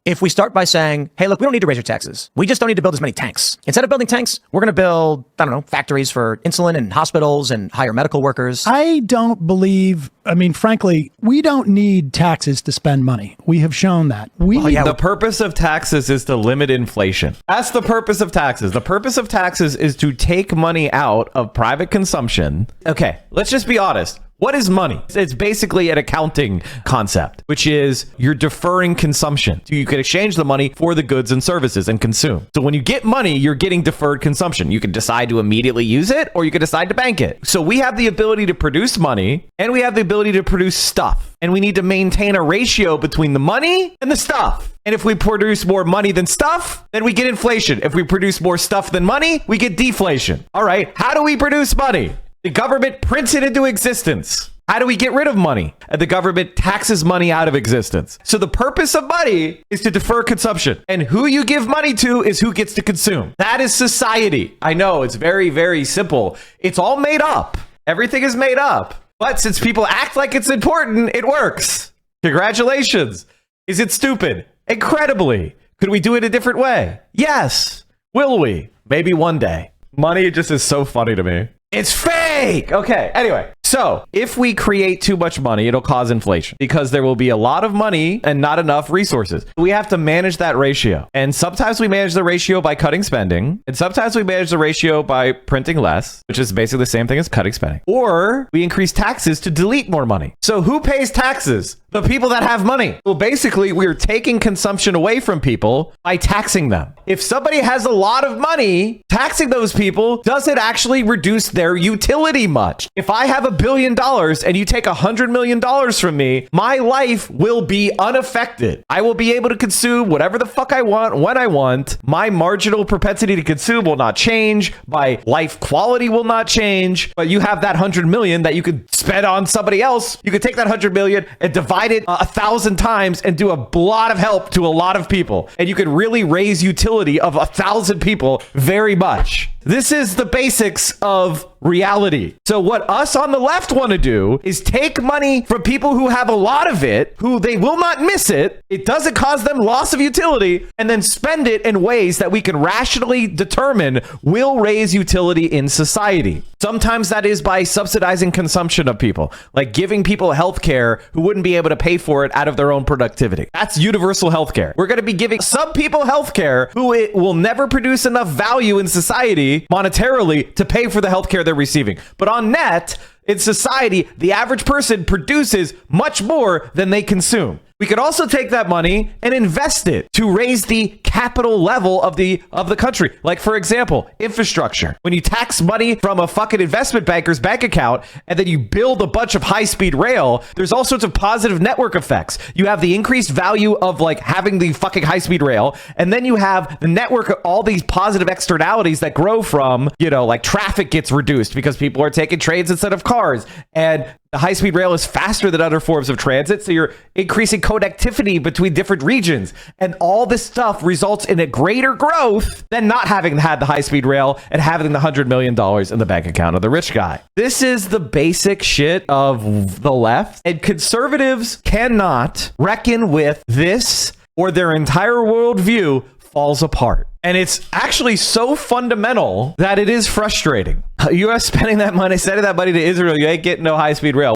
if we start by saying, hey, look, we don't need to raise your taxes. We just don't need to build as many tanks. Instead of building tanks, we're going to build, I don't know, factories for insulin and hospitals and hire medical workers. I don't believe, frankly, we don't need taxes to spend money. We have shown that. The purpose of taxes is to limit inflation. That's the purpose of taxes. The purpose of taxes is to take money out of private consumption. Okay, let's just be honest. What is money? It's basically an accounting concept, which is you're deferring consumption. You can exchange the money for the goods and services and consume. So when you get money, you're getting deferred consumption. You can decide to immediately use it, or you can decide to bank it. So we have the ability to produce money, and we have the ability to produce stuff. And we need to maintain a ratio between the money and the stuff. And if we produce more money than stuff, then we get inflation. If we produce more stuff than money, we get deflation. All right, how do we produce money? The government prints it into existence. How do we get rid of money? The government taxes money out of existence. So the purpose of money is to defer consumption. And who you give money to is who gets to consume. That is society. I know it's very, very simple. It's all made up. Everything is made up. But since people act like it's important, it works. Congratulations. Is it stupid? Incredibly. Could we do it a different way? Yes. Will we? Maybe one day. Money just is so funny to me. It's fake. Okay. Anyway, so if we create too much money, it'll cause inflation because there will be a lot of money and not enough resources. We have to manage that ratio. And sometimes we manage the ratio by cutting spending. And sometimes we manage the ratio by printing less, which is basically the same thing as cutting spending. Or we increase taxes to delete more money. So who pays taxes? The people that have money. Well, basically, we're taking consumption away from people by taxing them. If somebody has a lot of money, taxing those people doesn't actually reduce their utility much. If I have $1 billion and you take $100 million from me, my life will be unaffected. I will be able to consume whatever the fuck I want when I want. My marginal propensity to consume will not change. My life quality will not change. But you have that 100 million that you could spend on somebody else. You could take that 100 million and divide it 1,000 times and do a lot of help to a lot of people. And you could really raise utility of 1,000 people very much. This is the basics of reality. So what us on the left want to do is take money from people who have a lot of it, who they will not miss it. It doesn't cause them loss of utility, and then spend it in ways that we can rationally determine will raise utility in society. Sometimes that is by subsidizing consumption of people, like giving people health care who wouldn't be able to pay for it out of their own productivity. That's universal health care. We're going to be giving some people health care who it will never produce enough value in society monetarily to pay for the health care they're receiving. But on net, in society, the average person produces much more than they consume. We could also take that money and invest it to raise the capital level of the country. Like, for example, infrastructure. When you tax money from a fucking investment banker's bank account and then you build a bunch of high-speed rail, there's all sorts of positive network effects. You have the increased value of like having the fucking high-speed rail, and then you have the network of all these positive externalities that grow from, like traffic gets reduced because people are taking trains instead of cars, and the high-speed rail is faster than other forms of transit, so you're increasing connectivity between different regions. And all this stuff results in a greater growth than not having had the high-speed rail and having the $100 million in the bank account of the rich guy. This is the basic shit of the left, and conservatives cannot reckon with this, or their entire worldview falls apart. And it's actually so fundamental that it is frustrating. U.S. spending that money, sending that money to Israel, you ain't getting no high-speed rail.